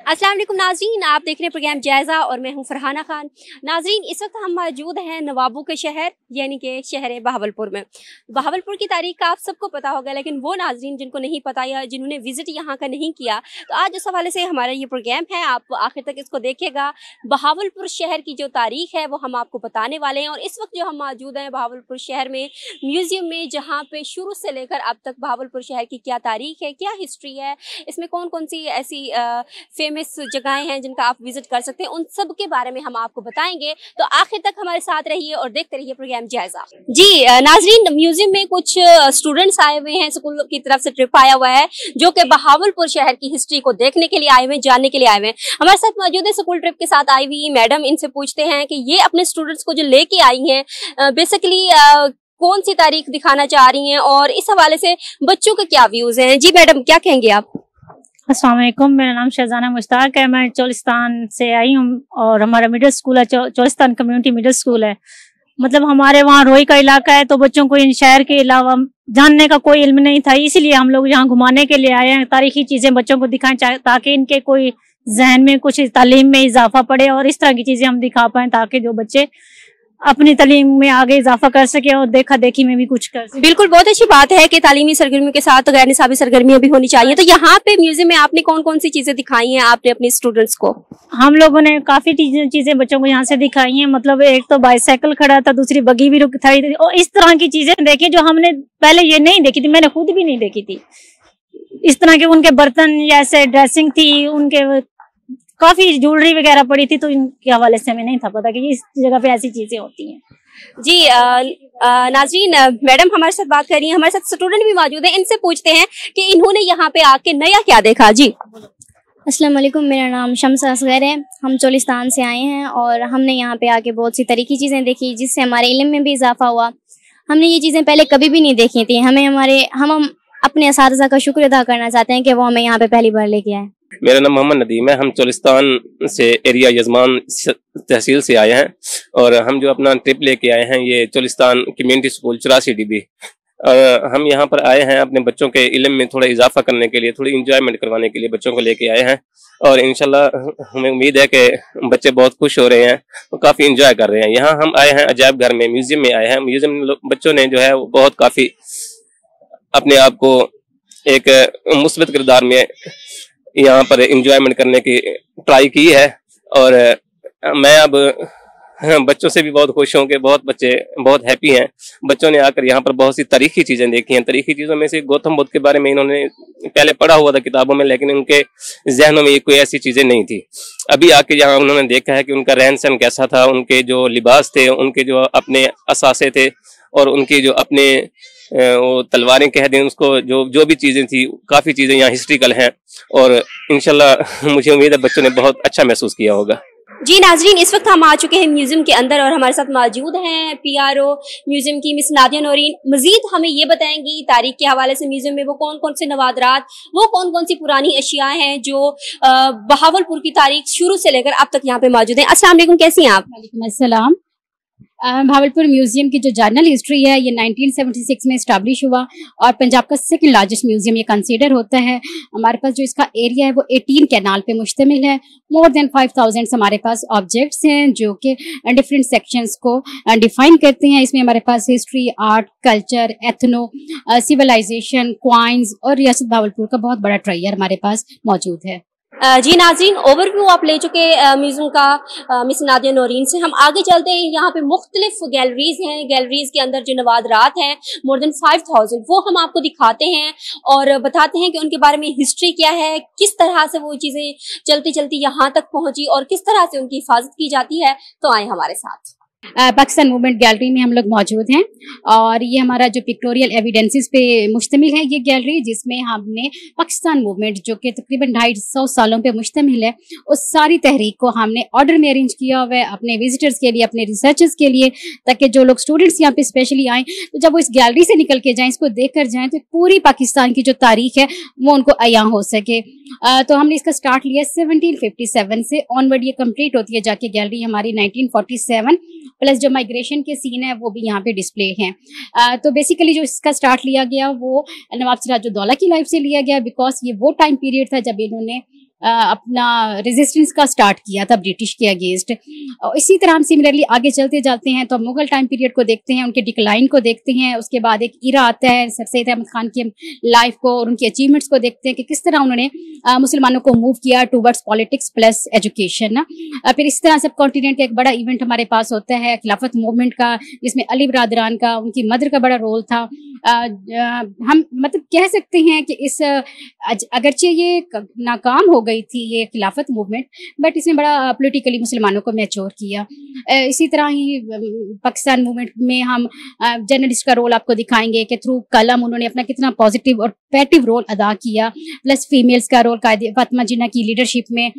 अस्सलाम वालेकुम नाज़रीन, आप देख रहे हैं प्रोग्राम जायज़ा और मैं हूं फरहाना खान। नाज़रीन, इस वक्त हम मौजूद हैं नवाबों के शहर यानी कि शहर बहावलपुर में। बहावलपुर की तारीख का आप सबको पता होगा, लेकिन वो नाज़रीन जिनको नहीं पता या जिन्होंने विज़िट यहाँ का नहीं किया, तो आज उस हवाले से हमारा ये प्रोग्राम है। आप आखिर तक इसको देखिएगा। बहावलपुर शहर की जो तारीख है वो हम आपको बताने वाले हैं। और इस वक्त जो हम मौजूद हैं बहावलपुर शहर में म्यूज़ियम में, जहाँ पे शुरू से लेकर अब तक बहावलपुर शहर की क्या तारीख है, क्या हिस्ट्री है, इसमें कौन कौन सी ऐसी फेमस जगहें हैं जिनका आप विजिट कर सकते हैं, उन सब के बारे में हम आपको बताएंगे। तो आखिर तक हमारे साथ रहिए और देखते रहिए प्रोग्राम जायजा। जी नाजरीन, म्यूजियम में कुछ स्टूडेंट्स आए हुए हैं, स्कूल की तरफ से ट्रिप आया हुआ है जो कि बहावलपुर शहर की हिस्ट्री को देखने के लिए आए हुए हैं, जानने के लिए आए हुए हैं। हमारे साथ मौजूद है स्कूल ट्रिप के साथ आई हुई मैडम। इनसे पूछते हैं कि ये अपने स्टूडेंट्स को जो लेके आई हैं बेसिकली कौन सी तारीख दिखाना चाह रही हैं और इस हवाले से बच्चों के क्या व्यूज हैं। जी मैडम, क्या कहेंगे आप? अस्सलाम वालेकुम, मेरा नाम शहजाना मुश्ताक है। मैं चोलिस्तान से आई हूँ और हमारा मिडिल स्कूल है चोलिस्तान कम्युनिटी मिडिल स्कूल है। मतलब हमारे वहाँ रोई का इलाका है, तो बच्चों को इन शहर के अलावा जानने का कोई इल्म नहीं था, इसीलिए हम लोग यहाँ घुमाने के लिए आए हैं। तारीखी चीजें बच्चों को दिखाएं ताकि इनके कोई जहन में कुछ तालीम में इजाफा पड़े और इस तरह की चीजें हम दिखा पाए ताकि जो बच्चे अपनी तालीम में आगे इजाफा कर सके और देखा देखी में भी कुछ कर सके। बिल्कुल, बहुत अच्छी बात है कि तालीमी सरगर्मियों के साथ गैर निसाबी सरगर्मियां भी होनी चाहिए। तो यहाँ पे म्यूजियम में आपने कौन कौन सी चीजें दिखाई हैं आपने अपने स्टूडेंट्स को? हम लोगों ने काफी चीजें बच्चों को यहाँ से दिखाई हैं। मतलब एक तो बाइसाइकिल खड़ा था, दूसरी बगी भी रुक थी और इस तरह की चीजें देखी जो हमने पहले ये नहीं देखी थी, मैंने खुद भी नहीं देखी थी। इस तरह के उनके बर्तन जैसे ड्रेसिंग थी, उनके काफी ज्वेलरी वगैरह पड़ी थी, तो इनके हवाले से हमें नहीं था पता कि इस जगह पे ऐसी चीजें होती हैं। जी नाज़रीन, मैडम हमारे साथ बात कर रही हैं, हमारे साथ स्टूडेंट भी मौजूद हैं। इनसे पूछते हैं कि इन्होंने यहाँ पे आके नया क्या देखा। जी अस्सलाम वालेकुम, मेरा नाम शम्स असगर है। हम चोलिस्तान से आए हैं और हमने यहाँ पे आके बहुत सी तरीकी चीज़ें देखी जिससे हमारे इल्म में भी इजाफा हुआ। हमने ये चीज़ें पहले कभी भी नहीं देखी थी। हम अपने असातिज़ा का शुक्र अदा करना चाहते हैं कि वो हमें यहाँ पे पहली बार लेके आए। मेरा नाम मोहम्मद नदीम है। हम चोलिस्तान से एरिया यजमान तहसील से आए हैं और हम जो अपना ट्रिप लेके आए हैं ये चोलिस्तान कम्युनिटी स्कूल 84 DB। और हम यहाँ पर आए हैं अपने बच्चों के इल्म में थोड़ा इजाफा करने के लिए, थोड़ी इंजॉयमेंट करवाने के लिए बच्चों को लेके आए हैं। और इंशाल्लाह हमें उम्मीद है कि बच्चे बहुत खुश हो रहे हैं और काफ़ी इंजॉय कर रहे हैं। यहाँ हम आए हैं अजायब घर में, म्यूजियम में आए हैं। म्यूजियम में बच्चों ने जो है वो बहुत काफ़ी अपने आप को एक मुस्बत किरदार में यहाँ पर एंजॉयमेंट करने की ट्राई की है। और मैं अब बच्चों से भी बहुत खुश हूँ कि बहुत बच्चे बहुत हैप्पी हैं। बच्चों ने आकर यहाँ पर बहुत सी तारीखी चीज़ें देखी हैं। तारीखी चीज़ों में से गौतम बुद्ध के बारे में इन्होंने पहले पढ़ा हुआ था किताबों में, लेकिन उनके जहनों में ये कोई ऐसी चीज़ें नहीं थी। अभी आके यहाँ उन्होंने देखा है कि उनका रहन सहन कैसा था, उनके जो लिबास थे, उनके जो अपने असासे थे और उनके जो अपने वो तलवारें कह दें उसको, जो भी चीज़ें थी, काफ़ी चीज़ें यहाँ हिस्ट्रिकल हैं। और इंशाल्लाह मुझे उम्मीद है बच्चों ने बहुत अच्छा महसूस किया होगा। जी नाजरीन, इस वक्त हम आ चुके हैं म्यूजियम के अंदर और हमारे साथ मौजूद हैं PRO म्यूजियम की मिस नादिया नौरीन। मजीद हमें ये बताएंगी तारीख के हवाले से म्यूजियम में वो कौन कौन से नवादरात, वो कौन कौन सी पुरानी अशिया हैं जो बहावलपुर की तारीख शुरू से लेकर अब तक यहाँ पे मौजूद है। अस्सलाम वालेकुम, कैसी हैं आप? वालेकुम अस्सलाम। भावलपुर म्यूजियम की जो जर्नल हिस्ट्री है ये 1976 में इस्टेब्लिश हुआ और पंजाब का सेकंड लार्जेस्ट म्यूजियम ये कंसीडर होता है। हमारे पास जो इसका एरिया है वो 18 कैनाल पे मुश्तमिल है। मोर देन 5000 हमारे पास ऑब्जेक्ट्स हैं जो कि डिफरेंट सेक्शंस को डिफाइन करते हैं। इसमें हमारे पास history, art, culture, ethno, civilization, coins और रियासत भावलपुर का बहुत बड़ा ट्रायर हमारे पास मौजूद है। जी नाज़रीन, ओवरव्यू आप ले चुके म्यूजियम का मिस नादिया नौरीन से। हम आगे चलते हैं। यहाँ पे मुख्तलिफ गैलरीज हैं, गैलरीज के अंदर जो नवादरात हैं मोर देन 5000 वो हम आपको दिखाते हैं और बताते हैं कि उनके बारे में हिस्ट्री क्या है, किस तरह से वो चीज़ें चलती चलती यहाँ तक पहुँची और किस तरह से उनकी हिफाजत की जाती है। तो आए हमारे साथ। पाकिस्तान मूवमेंट गैलरी में हम लोग मौजूद हैं और ये हमारा जो पिक्टोरियल एविडेंसेस पे मुश्तमिल है ये गैलरी, जिसमें हमने पाकिस्तान मूवमेंट जो कि तकरीबन 250 सालों पे मुश्तमिल है उस सारी तहरीक को हमने ऑर्डर में अरेंज किया हुआ है अपने विजिटर्स के लिए, अपने रिसर्चर्स के लिए, ताकि जो लोग स्टूडेंट्स यहाँ पे स्पेशली आए तो जब वो इस गैलरी से निकल के जाएं, इसको देख कर जाएं, तो पूरी पाकिस्तान की जो तारीख है वो उनको अयां हो सके। तो हमने इसका स्टार्ट लिया 1757 से ऑनवर्ड, ये कंप्लीट होती है जाके गैलरी हमारी 1947 प्लस जो माइग्रेशन के सीन है वो भी यहाँ पे डिस्प्ले हैं। तो बेसिकली जो इसका स्टार्ट लिया गया वो नवाब सिराजुद्दौला की लाइफ से लिया गया, बिकॉज ये वो टाइम पीरियड था जब इन्होंने अपना रेजिस्टेंस का स्टार्ट किया था ब्रिटिश के अगेंस्ट। इसी तरह हम सिमिलरली आगे चलते जाते हैं तो मुगल टाइम पीरियड को देखते हैं, उनके डिक्लाइन को देखते हैं। उसके बाद एक इरा आता है सर सैयद अहमद खान की लाइफ को और उनकी अचीवमेंट्स को देखते हैं कि किस तरह उन्होंने मुसलमानों को मूव किया टूवर्ड्स पॉलिटिक्स प्लस एजुकेशन ना। फिर इस तरह सब कॉन्टिनेंट का एक बड़ा इवेंट हमारे पास होता है खिलाफत मूवमेंट का, जिसमें अली बरादरान का, उनकी मदर का बड़ा रोल था। हम मतलब कह सकते हैं कि इस अगरचे ये नाकाम हो गई थी ये खिलाफत मूवमेंट, बट इसने बड़ा पॉलिटिकली मुसलमानों को मैच्योर किया। इसी तरह ही पाकिस्तान मूवमेंट में हम जर्नलिस्ट का रोल आपको दिखाएंगे कि थ्रू कलम उन्होंने अपना कितना पॉजिटिव और पैटिव रोल अदा किया, प्लस फीमेल्स का रोल कायदे फातिमा जिन्ना की लीडरशिप में,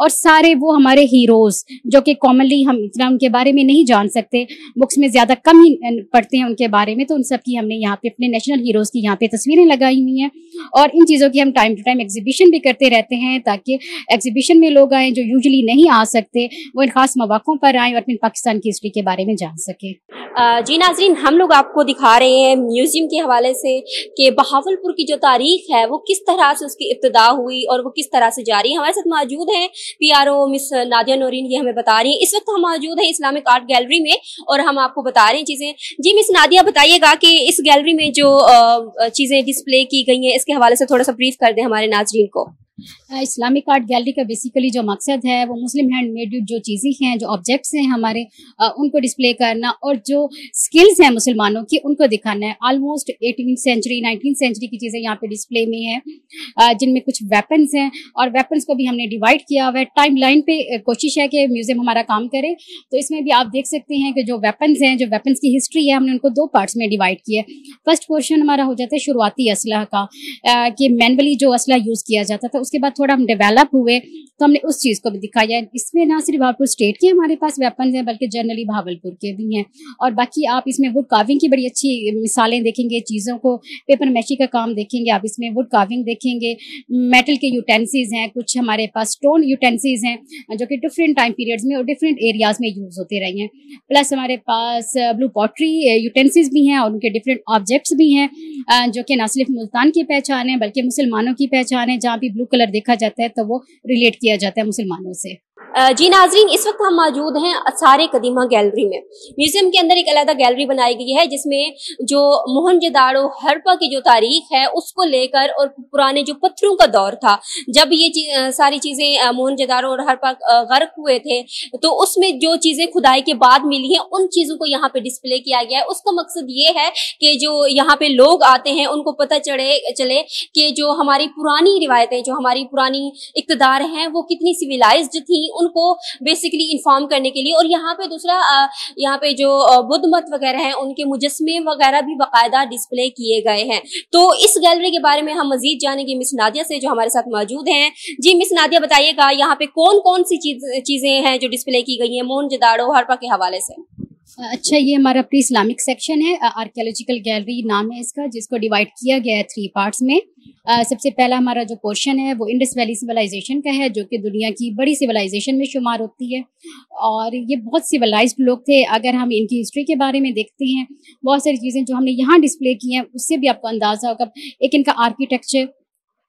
और सारे वो हमारे हीरोज जो कि कॉमनली हम इतना उनके बारे में नहीं जान सकते, बुक्स में ज्यादा कम ही पढ़ते हैं उनके बारे में, तो उन सब की हमने यहाँ पे अपने नेशनल हीरोज की यहाँ पे तस्वीरें लगाई हुई हैं। और इन चीज़ों की हम टाइम टू टाइम एग्जीबिशन भी करते रहते हैं ताकि एग्जीबिशन में लोग आए जो यूजुअली नहीं आ सकते, वो इन खास मौक़ों पर आए और अपनी पाकिस्तान की हिस्ट्री के बारे में जान सके। जी नाज़रीन, हम लोग आपको दिखा रहे हैं म्यूजियम के हवाले से कि बहावलपुर की जो तारीख है वो किस तरह से उसकी इब्तिदा हुई और वो किस तरह से जारी है। हमारे साथ मौजूद हैं PRO मिस नादिया नौरीन, ये हमें बता रही हैं। इस वक्त हम मौजूद हैं इस्लामिक आर्ट गैलरी में और हम आपको बता रहे हैं चीज़ें। जी मिस नादिया, बताइएगा कि इस गैलरी में जो चीज़ें डिस्प्ले की गई हैं इसके हवाले से थोड़ा सा ब्रीफ कर दें हमारे नाज़रीन को। इस्लामिक आर्ट गैलरी का बेसिकली जो मकसद है वो मुस्लिम हैंडमेड जो चीज़ें हैं, जो ऑब्जेक्ट्स हैं हमारे, उनको डिस्प्ले करना और जो स्किल्स हैं मुसलमानों की उनको दिखाना है। ऑलमोस्ट 18वीं सेंचुरी 19वीं सेंचुरी की चीज़ें यहाँ पे डिस्प्ले में है, जिनमें कुछ वेपन्स हैं और वेपन्स को भी हमने डिवाइड किया हुआ है। टाइम लाइन पे कोशिश है कि म्यूजियम हमारा काम करे, तो इसमें भी आप देख सकते हैं कि जो वेपन्स हैं, जो वेपन्स की हिस्ट्री है, हमने उनको 2 पार्ट्स में डिवाइड किया है। फर्स्ट पोर्शन हमारा हो जाता है शुरुआती असलह का, कि मैनुअली जो असला यूज़ किया जाता था, उसके बाद थोड़ा हम डेवलप हुए तो हमने उस चीज़ को भी दिखाया है। इसमें ना सिर्फ भावलपुर स्टेट के हमारे पास वेपन्स हैं बल्कि जनरली भावलपुर के भी हैं। और बाकी आप इसमें वुड कार्विंग की बड़ी अच्छी मिसालें देखेंगे, चीज़ों को पेपर मैशी का काम देखेंगे, आप इसमें वुड कार्विंग देखेंगे, मेटल के यूटेंसिल्स हैं, कुछ हमारे पास स्टोन यूटेंसिल्स हैं जो कि डिफरेंट टाइम पीरियड्स में और डिफरेंट एरियाज में यूज़ होते रहे हैं। प्लस हमारे पास ब्लू पॉटरी यूटेंसिल्स भी हैं और उनके डिफरेंट ऑब्जेक्ट्स भी हैं जो कि न सिर्फ मुल्तान की पहचान है बल्कि मुसलमानों की पहचान है। जहाँ भी ब्लू कलर देखा जाता है तो वो रिलेट किया जाता है मुसलमानों से। जी नाजरीन, इस वक्त हम मौजूद हैं आसार कदीमा गैलरी में। म्यूजियम के अंदर एक अलग गैलरी बनाई गई है जिसमें जो मोहनजोदाड़ो हड़प्पा की जो तारीख है उसको लेकर और पुराने जो पत्थरों का दौर था, जब ये सारी चीजें मोहनजोदाड़ो और हड़प्पा गर्क हुए थे, तो उसमें जो चीजें खुदाई के बाद मिली हैं उन चीजों को यहाँ पे डिस्प्ले किया गया है। उसका मकसद ये है कि जो यहाँ पे लोग आते हैं उनको पता चले कि जो हमारी पुरानी रिवायतें, जो हमारी पुरानी इक़्तिदार हैं वो कितनी सिविलाइज्ड थी, उनको बेसिकली इन्फॉर्म करने के लिए। और यहाँ पे दूसरा, यहाँ पे जो बुद्ध मत वगैरह हैं उनके मुजस्मे वगैरह भी बाकायदा डिस्प्ले किए गए हैं। तो इस गैलरी के बारे में हम मजीद जानेंगे मिस नादिया से जो हमारे साथ मौजूद हैं। जी मिस नादिया, बताइएगा यहाँ पे कौन कौन सी चीजें हैं जो डिस्प्ले की गई हैं मोहनजोदाड़ो हड़प्पा के हवाले से। अच्छा, ये हमारा प्री इस्लामिक सेक्शन है, आर्कियोलॉजिकल गैलरी नाम है इसका, जिसको डिवाइड किया गया है 3 पार्ट्स में। सबसे पहला हमारा जो पोर्शन है वो इंडस वैली सिविलाइजेशन का है, जो कि दुनिया की बड़ी सिविलाइजेशन में शुमार होती है और ये बहुत सिविलाइज्ड लोग थे। अगर हम इनकी हिस्ट्री के बारे में देखते हैं, बहुत सारी चीज़ें जो हमने यहाँ डिस्प्ले की हैं उससे भी आपको अंदाज़ा होगा। एक इनका आर्किटेक्चर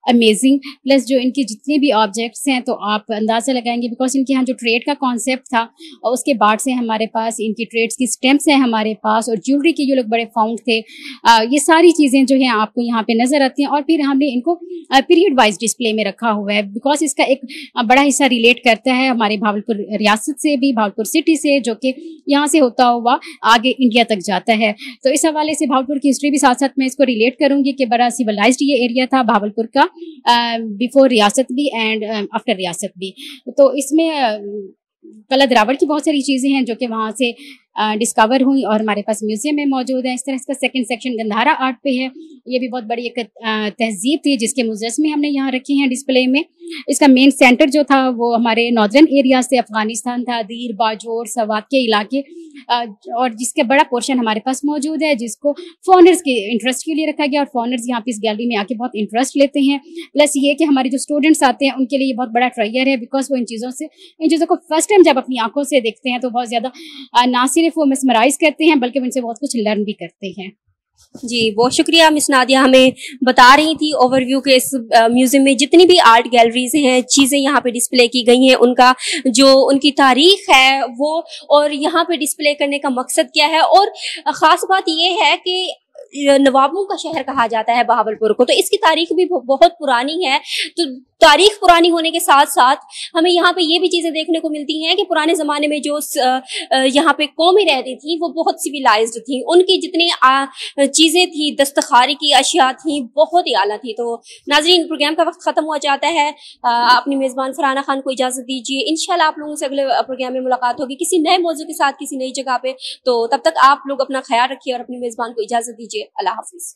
अमेजिंग, प्लस जो इनके जितने भी ऑब्जेक्ट्स हैं तो आप अंदाज़ा लगाएंगे, बिकॉज इनके यहाँ जो ट्रेड का कॉन्सेप्ट था और उसके बाद से हमारे पास इनकी ट्रेड्स की स्टैम्प्स हैं हमारे पास, और ज्वेलरी के ये लोग बड़े फाउंड थे। ये सारी चीज़ें जो हैं आपको यहाँ पे नज़र आती हैं। और फिर हमने इनको पीरियड वाइज डिस्प्ले में रखा हुआ है, बिकॉज इसका एक बड़ा हिस्सा रिलेट करता है हमारे भावलपुर रियासत से भी, भावलपुर सिटी से, जो कि यहाँ से होता हुआ आगे इंडिया तक जाता है। तो इस हवाले से भावलपुर की हिस्ट्री भी साथ साथ मैं इसको रिलेट करूँगी कि बड़ा सिविलाइज्ड ये एरिया था भावलपुर का, बिफोर रियासत भी एंड आफ्टर रियासत भी। तो इसमें कला द्रावड़ की बहुत सारी चीज़ें हैं जो कि वहाँ से डिस्कवर हुई और हमारे पास म्यूजियम में मौजूद है। इस तरह इसका सेकंड सेक्शन गंधारा आर्ट पे है। ये भी बहुत बड़ी एक तहजीब थी जिसके मुजस्मे हमने यहाँ रखे हैं डिस्प्ले में। इसका मेन सेंटर जो था वो हमारे नॉर्दर्न एरिया से अफगानिस्तान था, दीर, बाजोर, सवात के इलाके, और जिसका बड़ा पोर्शन हमारे पास मौजूद है जिसको फॉरनर्स के इंटरेस्ट के लिए रखा गया। और फॉरनर्स यहाँ पे इस गैलरी में आके बहुत इंटरेस्ट लेते हैं। प्लस ये कि हमारे जो स्टूडेंट्स आते हैं उनके लिए ये बहुत बड़ा ट्रायर है, बिकॉज वो इन चीज़ों को फर्स्ट टाइम जब अपनी आंखों से देखते हैं तो बहुत ज़्यादा ना सिर्फ वो मिसमराइज करते हैं बल्कि उनसे बहुत कुछ लर्न भी करते हैं। जी, बहुत शुक्रिया मिस नादिया, हमें बता रही थी ओवरव्यू के इस म्यूजियम में जितनी भी आर्ट गैलरीज हैं, चीजें यहाँ पे डिस्प्ले की गई हैं, उनका जो उनकी तारीख है वो, और यहाँ पे डिस्प्ले करने का मकसद क्या है। और खास बात ये है कि नवाबों का शहर कहा जाता है बहावलपुर को, तो इसकी तारीख भी बहुत पुरानी है। तो तारीख पुरानी होने के साथ साथ हमें यहाँ पे ये भी चीजें देखने को मिलती हैं कि पुराने जमाने में जो यहाँ पे कौमें रहती थी वो बहुत सिविलाइज्ड थी, उनकी जितनी चीजें थी, दस्तकारी की अशिया थी, बहुत ही आला थी। तो नाजरीन, प्रोग्राम का वक्त खत्म हो जाता है, अपनी मेजबान फरहाना खान को इजाजत दीजिए। इंशाल्लाह आप लोगों से अगले प्रोग्राम में मुलाकात होगी किसी नए मौजू के साथ, किसी नई जगह पे। तो तब तक आप लोग अपना ख्याल रखिए और अपनी मेजबान को इजाजत दीजिए। अल्लाह हाफिज।